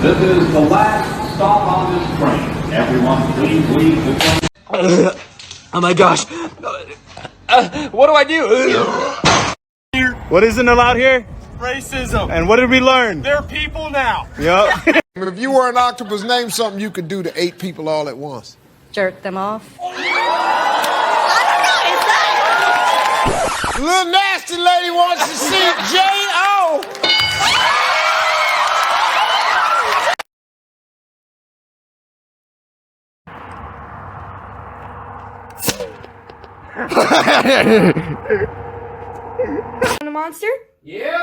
This is the last stop on this train. Everyone, please leave the train. Oh my gosh. What do I do? What isn't allowed here? Racism. And what did we learn? They're people now. Yep. If you were an octopus, name something you could do to 8 people all at once. Jerk them off. Little nasty lady wants to see J.O. A monster? Yep.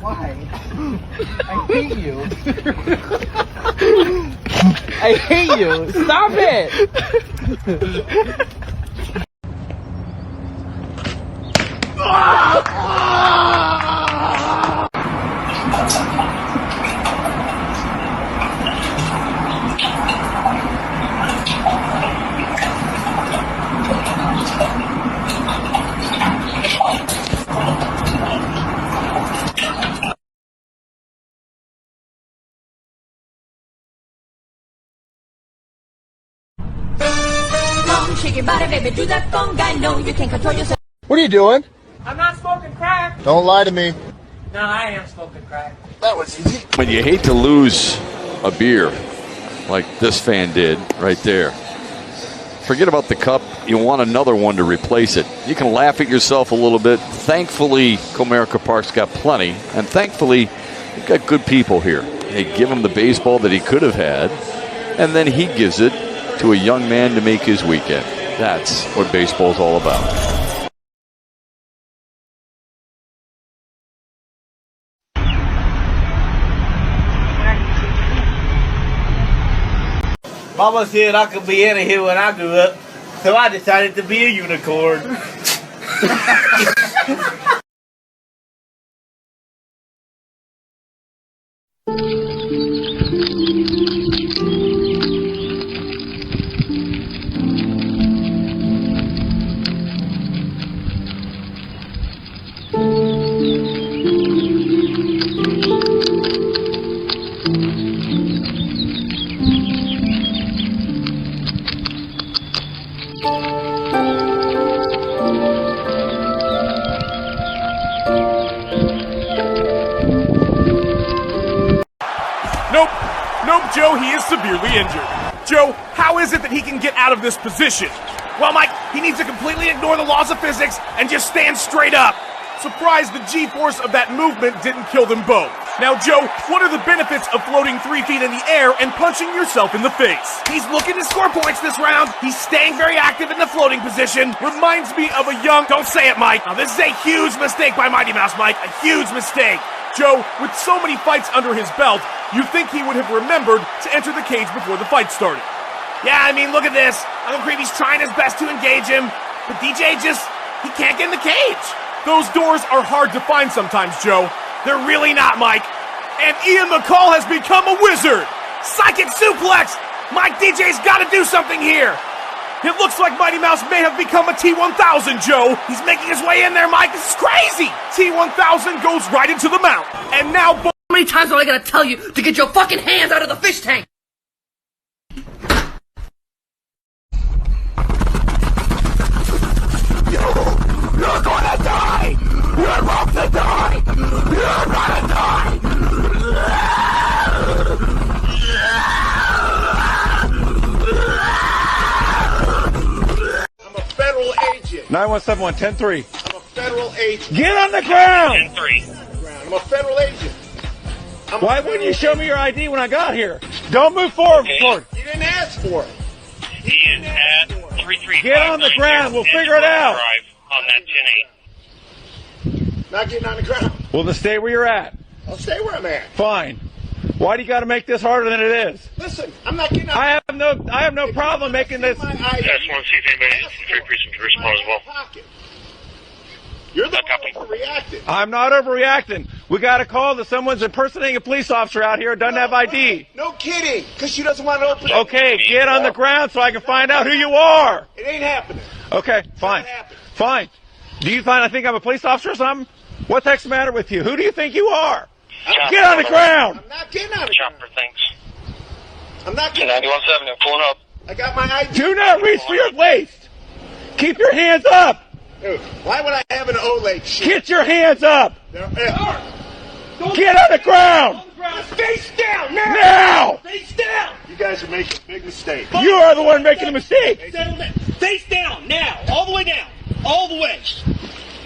Why? I hate you. I hate you. Stop it. Shake your body, baby, do that conga. No, you can't control yourself. What are you doing? I'm not smoking crack. Don't lie to me. No, I am smoking crack. That was easy. But you hate to lose a beer like this fan did right there. Forget about the cup. You want another one to replace it. You can laugh at yourself a little bit. Thankfully, Comerica Park's got plenty. And thankfully, you've got good people here. They give him the baseball that he could have had. And then he gives it to a young man to make his weekend. That's what baseball's all about. Mama said I could be any here when I grew up, so I decided to be a unicorn. Nope, Joe, he is severely injured. Joe, how is it that he can get out of this position? Well, Mike, he needs to completely ignore the laws of physics and just stand straight up. Surprised the G-force of that movement didn't kill them both. Now, Joe, what are the benefits of floating 3 feet in the air and punching yourself in the face? He's looking to score points this round. He's staying very active in the floating position. Reminds me of a young... Don't say it, Mike. Now, this is a huge mistake by Mighty Mouse, Mike. A huge mistake. Joe, with so many fights under his belt, you'd think he would have remembered to enter the cage before the fight started. Yeah, I mean, look at this. Uncle Creepy's trying his best to engage him, but DJ he can't get in the cage. Those doors are hard to find sometimes, Joe. They're really not, Mike. And Ian McCall has become a wizard. Psychic suplex. Mike, DJ's got to do something here. It looks like Mighty Mouse may have become a T-1000, Joe. He's making his way in there, Mike. This is crazy. T-1000 goes right into the mount. And now... How many times am I gonna tell you to get your fucking hands out of the fish tank? You're gonna die! You're about to die! You're gonna die! I'm a federal agent. 917-110-3. I'm a federal agent. Get on the ground! 10-3. I'm a federal agent. Why wouldn't you show me your ID when I got here? Don't move forward. You didn't ask for it. He is at 335. Get on the ground. We'll figure it out. On that 10-8. Not getting on the ground. Well, then stay where you're at. I'll stay where I'm at. Fine. Why do you got to make this harder than it is? Listen, I'm not getting on. I have no problem making this. I just want to see if anybody is free precinct to respond as well. You're the one overreacting. I'm not overreacting. We got a call that someone's impersonating a police officer out here, doesn't have ID. No kidding, because she doesn't want to open it. Okay, get on the ground so I can find out who you are. It ain't happening. Okay, fine. Fine. Do you I think I'm a police officer or something? What the heck's the matter with you? Who do you think you are? Get on the ground! I'm not getting on it. Chopper, thanks. I'm not getting on it. 91.7, I'm pulling up. I got my ID. Do not reach for your waist! Keep your hands up! Dude, why would I have an O-leg shit? Get your hands up! Get on the ground! Face down now! Now! Face down! You guys are making a big mistake. You are the one making a mistake! Face down now! All the way down! All the way!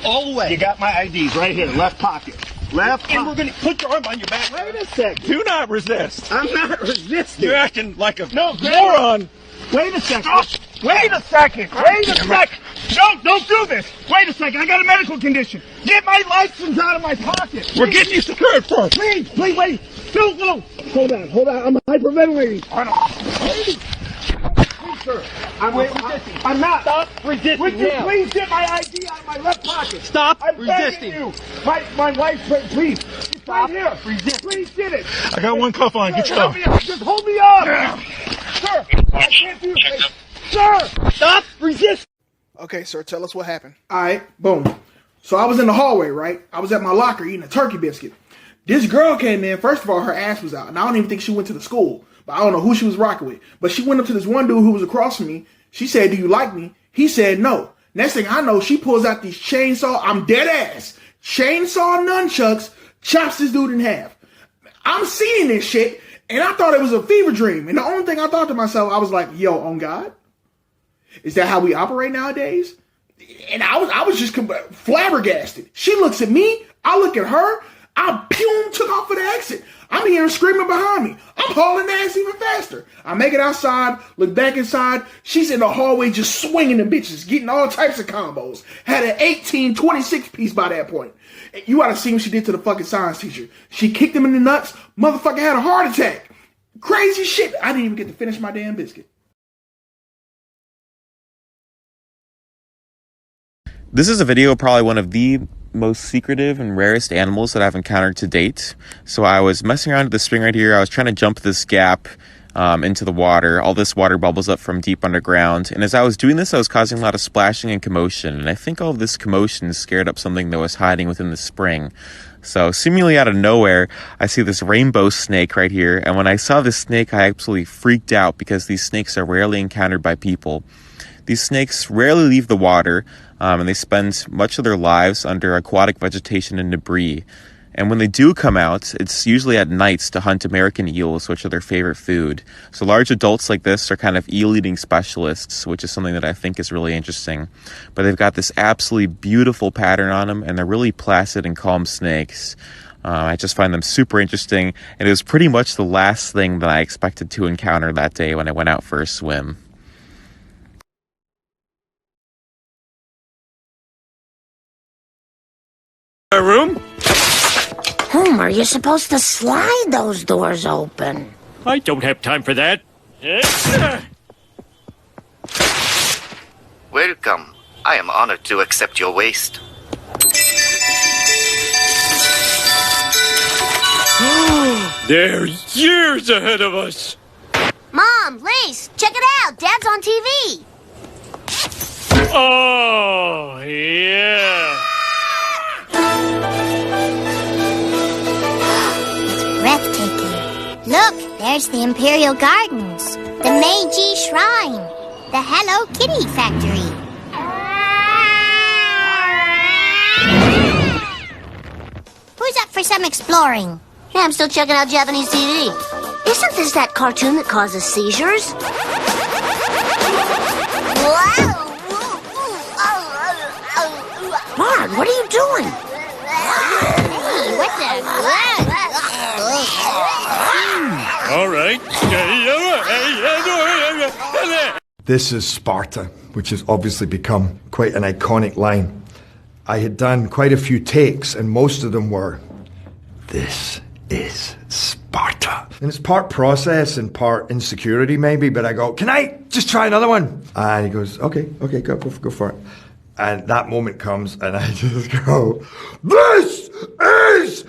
All the way! You got my IDs right here, left pocket. Left pocket. And we're gonna put your arm on your back. Wait a second. Do not resist. I'm not resisting. You're acting like a moron. Wait a second. Wait a second. Wait a second. Don't do this. Wait a second. I got a medical condition. Get my license out of my pocket. We're getting you secured first. Please, wait. No. Hold on. I'm hyperventilating. Please, sir. I'm not. Stop resisting. Would you please get my ID out of my left pocket? Stop I'm resisting. You. My wife, please. It's right here. Resist. Please get it. I got one cuff on. Get your Help me up. Just hold me up. Sir, I can't do this. Sir, Stop resisting. Okay, sir, tell us what happened. All right, boom. So I was in the hallway, right? I was at my locker eating a turkey biscuit. This girl came in. First of all, her ass was out. And I don't even think she went to the school. But I don't know who she was rocking with. But she went up to this one dude who was across from me. She said, "Do you like me?" He said, "No." Next thing I know, she pulls out these chainsaw. I'm dead ass. Chainsaw nunchucks, chops this dude in half. I'm seeing this shit. And I thought it was a fever dream. And the only thing I thought to myself, I was like, yo, on God? Is that how we operate nowadays? And I was just flabbergasted. She looks at me. I look at her. I took off for the exit. I'm hearing screaming behind me. I'm hauling ass even faster. I make it outside, look back inside. She's in the hallway just swinging the bitches, getting all types of combos. Had an 18-26 piece by that point. You ought to see what she did to the fucking science teacher. She kicked him in the nuts. Motherfucker had a heart attack. Crazy shit. I didn't even get to finish my damn biscuit. This is a video of probably one of the most secretive and rarest animals that I've encountered to date. So I was messing around with the spring right here. I was trying to jump this gap into the water. All this water bubbles up from deep underground. And as I was doing this, I was causing a lot of splashing and commotion. And I think all of this commotion scared up something that was hiding within the spring. So seemingly out of nowhere, I see this rainbow snake right here. And when I saw this snake, I absolutely freaked out because these snakes are rarely encountered by people. These snakes rarely leave the water, and they spend much of their lives under aquatic vegetation and debris. And when they do come out, it's usually at nights to hunt American eels, which are their favorite food. So large adults like this are kind of eel-eating specialists, which is something that I think is really interesting. But they've got this absolutely beautiful pattern on them, and they're really placid and calm snakes. I just find them super interesting, and it was pretty much the last thing that I expected to encounter that day when I went out for a swim. My room? Homer, you're supposed to slide those doors open. I don't have time for that. Welcome. I am honored to accept your waste. They're years ahead of us. Mom, Lace, check it out. Dad's on TV. Oh, yeah. Breathtaking. Look, there's the Imperial Gardens, the Meiji Shrine, the Hello Kitty Factory. Who's up for some exploring? Yeah, I'm still checking out Japanese TV. Isn't this that cartoon that causes seizures? Marg, what are you doing? Hey, what the... All right. This is Sparta, which has obviously become quite an iconic line. I had done quite a few takes, and most of them were, "This is Sparta." And it's part process and part insecurity maybe, but I go, "Can I just try another one?" And he goes, okay, go for it. And that moment comes, and I just go, "This is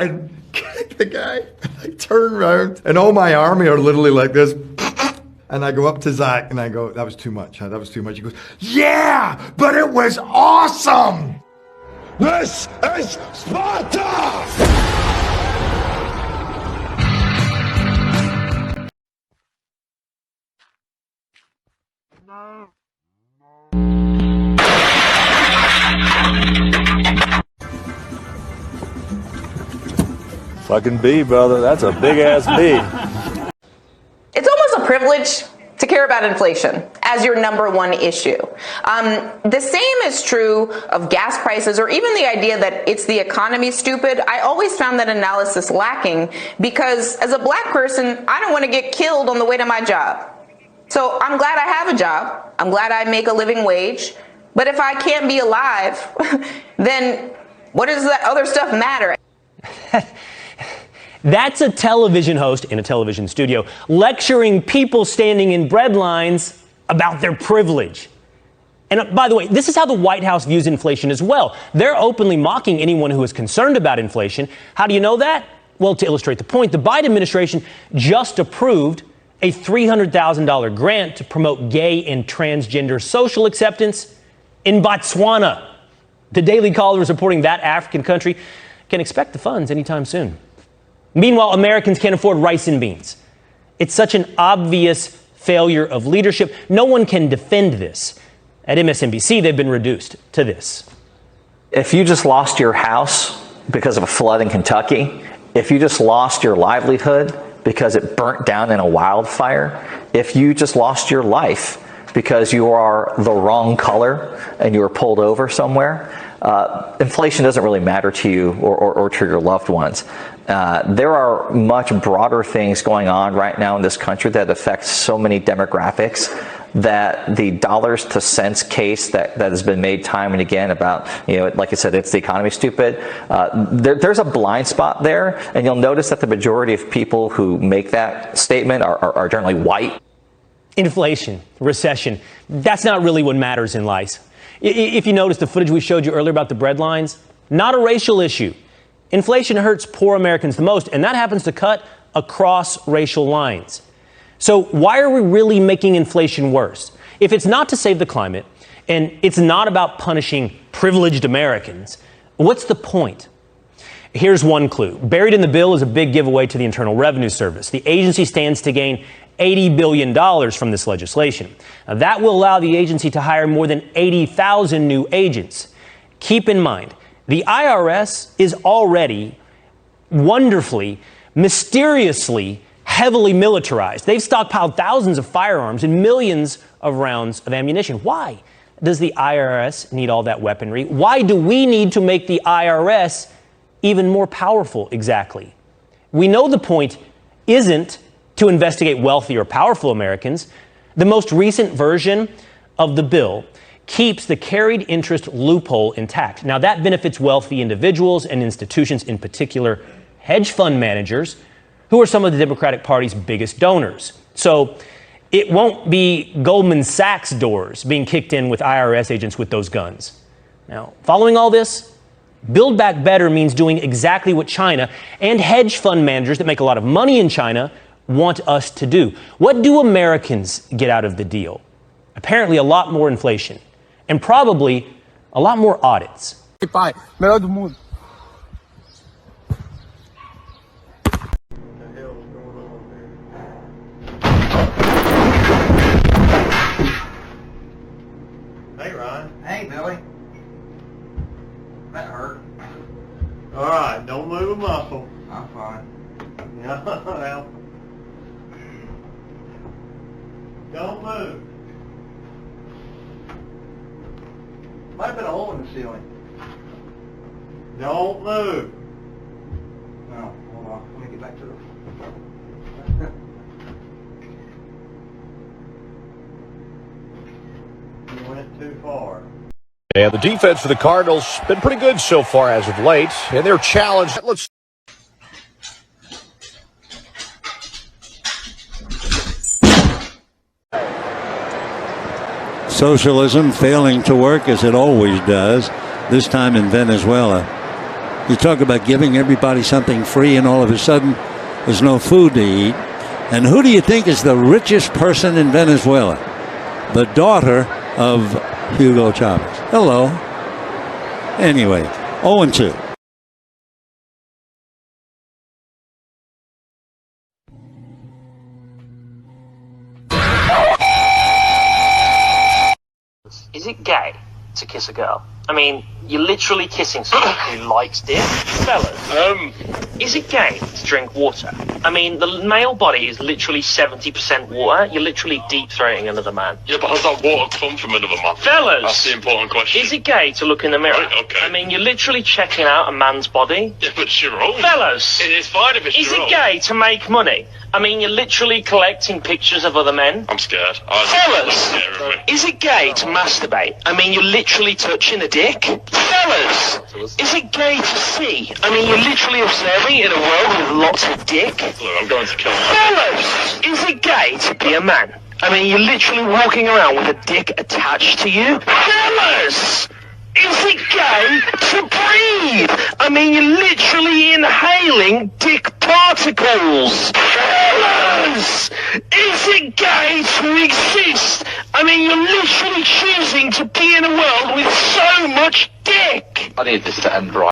and kick the guy. I turn around, and all my army are literally like this. And I go up to Zach, and I go, that was too much. That was too much. He goes, yeah, but it was awesome. This is Sparta! Fucking bee, brother. That's a big ass bee. It's almost a privilege to care about inflation as your number one issue. The same is true of gas prices, or even the idea that it's the economy, stupid. I always found that analysis lacking because as a black person, I don't want to get killed on the way to my job. So I'm glad I have a job. I'm glad I make a living wage. But if I can't be alive, then what does that other stuff matter? That's a television host in a television studio lecturing people standing in bread lines about their privilege. And by the way, this is how the White House views inflation as well. They're openly mocking anyone who is concerned about inflation. How do you know that? Well, to illustrate the point, the Biden administration just approved a $300,000 grant to promote gay and transgender social acceptance in Botswana. The Daily Caller is reporting that African country can expect the funds anytime soon. Meanwhile, Americans can't afford rice and beans. It's such an obvious failure of leadership. No one can defend this. At MSNBC, they've been reduced to this. If you just lost your house because of a flood in Kentucky, if you just lost your livelihood because it burnt down in a wildfire, if you just lost your life because you are the wrong color and you were pulled over somewhere, inflation doesn't really matter to you or to your loved ones. There are much broader things going on right now in this country that affect so many demographics that the dollars to cents case that has been made time and again about, like I said, it's the economy, stupid. There's a blind spot there, and you'll notice that the majority of people who make that statement are generally white. Inflation, recession, that's not really what matters in life. If you notice the footage we showed you earlier about the bread lines, not a racial issue. Inflation hurts poor Americans the most, and that happens to cut across racial lines. So why are we really making inflation worse? If it's not to save the climate, and it's not about punishing privileged Americans, what's the point? Here's one clue. Buried in the bill is a big giveaway to the Internal Revenue Service. The agency stands to gain $80 billion from this legislation. Now, that will allow the agency to hire more than 80,000 new agents. Keep in mind, the IRS is already wonderfully, mysteriously, heavily militarized. They've stockpiled thousands of firearms and millions of rounds of ammunition. Why does the IRS need all that weaponry? Why do we need to make the IRS even more powerful exactly? We know the point isn't to investigate wealthy or powerful Americans. The most recent version of the bill keeps the carried interest loophole intact. Now, that benefits wealthy individuals and institutions, in particular hedge fund managers, who are some of the Democratic Party's biggest donors. So it won't be Goldman Sachs doors being kicked in with IRS agents with those guns. Now, following all this, Build Back Better means doing exactly what China and hedge fund managers that make a lot of money in China want us to do. What do Americans get out of the deal? Apparently a lot more inflation and probably a lot more audits. Pai, melhor do mundo. Hey, Ryan. Hey, Billy. That hurt. All right, don't move a muscle. I'm fine. Yeah, well, don't move. Might have been a hole in the ceiling. Don't move. No, hold on. Let me get back to the... You went too far. Yeah, the defense for the Cardinals been pretty good so far as of late, and they're challenged. Let's. Socialism failing to work as it always does, this time in Venezuela. You talk about giving everybody something free, and all of a sudden there's no food to eat. And who do you think is the richest person in Venezuela? The daughter of Hugo Chavez. Hello. Anyway, 0-2. Is it gay to kiss a girl? I mean, you're literally kissing someone who likes dick. Fellas, is it gay to drink water? I mean, the male body is literally 70% water. You're literally deep-throating another man. Yeah, but has that water come from another man? Fellas! That's the important question. Is it gay to look in the mirror? Right, okay. I mean, you're literally checking out a man's body. Yeah, but it's your own. Fellas! It's fine if it's Is your it own. gay to make money? I mean, you're literally collecting pictures of other men. I'm scared. Fellas! Is it gay to masturbate? I mean, you're literally touching a dick. Fellas! Is it gay to see? I mean, you're literally observing in a world with lots of dick. Look, I'm going to kill him. Fellas! Is it gay to be a man? I mean, you're literally walking around with a dick attached to you. Fellas! Is it gay to breathe? I mean, you're literally inhaling dick particles. Fellas! Is it gay to exist? I mean, you're literally choosing to be in a world with so much dick. I need this to end right.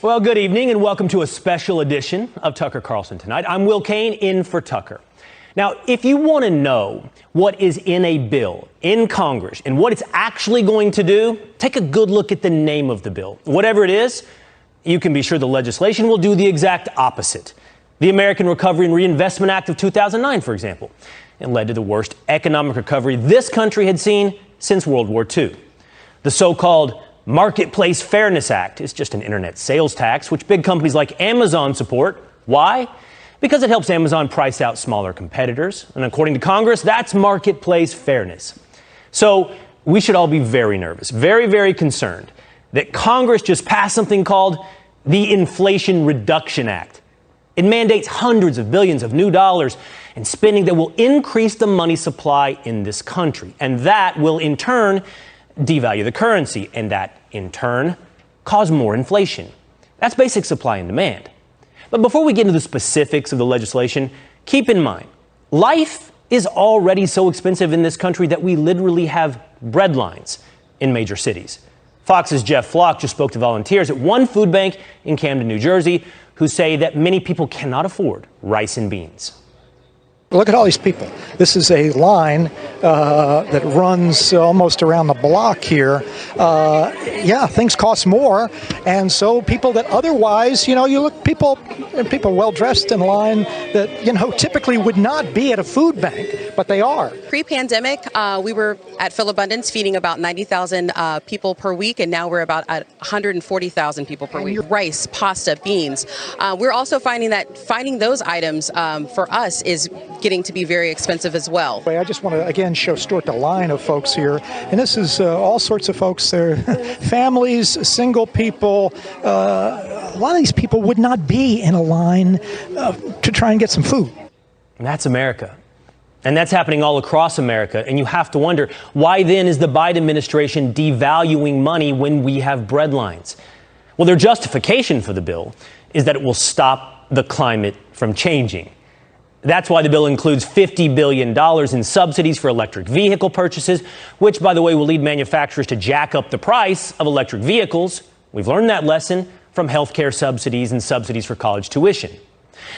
Well, good evening and welcome to a special edition of Tucker Carlson Tonight. I'm Will Cain in for Tucker. Now, if you want to know what is in a bill in Congress and what it's actually going to do, take a good look at the name of the bill. Whatever it is, you can be sure the legislation will do the exact opposite. The American Recovery and Reinvestment Act of 2009, for example, it led to the worst economic recovery this country had seen since World War II. The so-called Marketplace Fairness Act is just an internet sales tax, which big companies like Amazon support. Why? Because it helps Amazon price out smaller competitors. And according to Congress, that's marketplace fairness. So we should all be very nervous, very, very concerned that Congress just passed something called the Inflation Reduction Act. It mandates hundreds of billions of new dollars and spending that will increase the money supply in this country. And that will, in turn, devalue the currency, and that, in turn, cause more inflation. That's basic supply and demand. But before we get into the specifics of the legislation, keep in mind, life is already so expensive in this country that we literally have bread lines in major cities. Fox's Jeff Flock just spoke to volunteers at one food bank in Camden, New Jersey, who say that many people cannot afford rice and beans. Look at all these people. This is a line that runs almost around the block here. Yeah, things cost more, and so people that otherwise, you look people well dressed in line that typically would not be at a food bank, but they are. Pre-pandemic, we were at Phil Abundance feeding about 90,000 people per week, and now we're about at 140,000 people per week. Rice, pasta, beans. We're also finding that finding those items for us is getting to be very expensive as well. I just want to again show Stuart the line of folks here, and this is all sorts of folks. They're families, single people. A lot of these people would not be in a line to try and get some food. And that's America. And that's happening all across America. And you have to wonder, why then is the Biden administration devaluing money when we have bread lines? Well, their justification for the bill is that it will stop the climate from changing. That's why the bill includes $50 billion in subsidies for electric vehicle purchases, which, by the way, will lead manufacturers to jack up the price of electric vehicles. We've learned that lesson from from healthcare subsidies and subsidies for college tuition.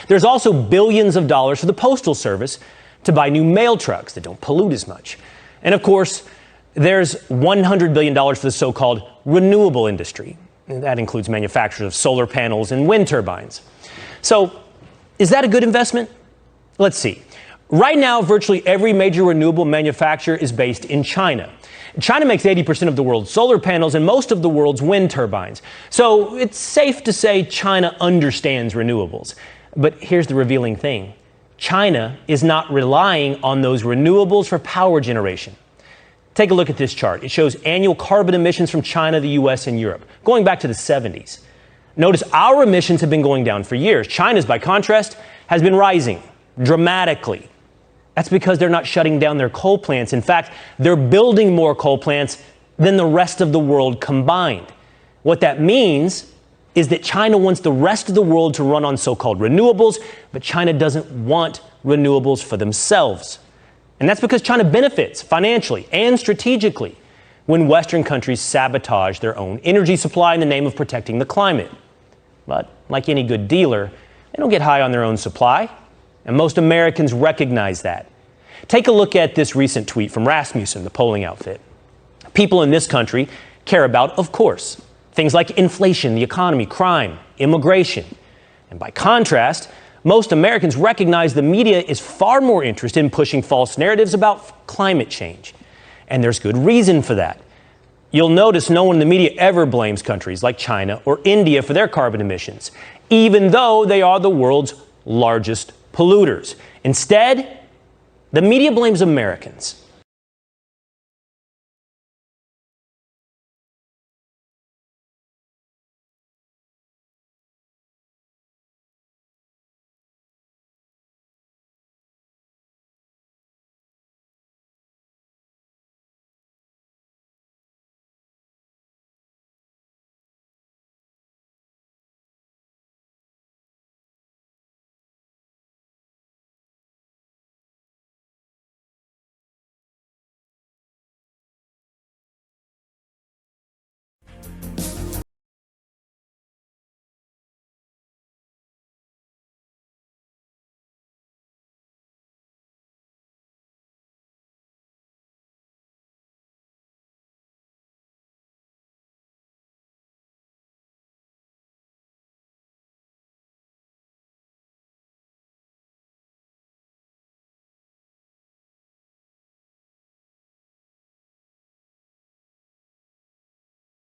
There's also billions of dollars for the Postal Service to buy new mail trucks that don't pollute as much. And of course, there's $100 billion for the so-called renewable industry. And that includes manufacturers of solar panels and wind turbines. So, is that a good investment? Let's see. Right now, virtually every major renewable manufacturer is based in China. China makes 80% of the world's solar panels and most of the world's wind turbines. So it's safe to say China understands renewables. But here's the revealing thing. China is not relying on those renewables for power generation. Take a look at this chart. It shows annual carbon emissions from China, the US, and Europe, going back to the 70s. Notice our emissions have been going down for years. China's, by contrast, has been rising dramatically. That's because they're not shutting down their coal plants. In fact, they're building more coal plants than the rest of the world combined. What that means is that China wants the rest of the world to run on so-called renewables, but China doesn't want renewables for themselves. And that's because China benefits financially and strategically when Western countries sabotage their own energy supply in the name of protecting the climate. But like any good dealer, they don't get high on their own supply. And most Americans recognize that. Take a look at this recent tweet from Rasmussen, the polling outfit. People in this country care about, of course, things like inflation, the economy, crime, immigration. And by contrast, most Americans recognize the media is far more interested in pushing false narratives about climate change. And there's good reason for that. You'll notice no one in the media ever blames countries like China or India for their carbon emissions, even though they are the world's largest polluters. Instead, the media blames Americans.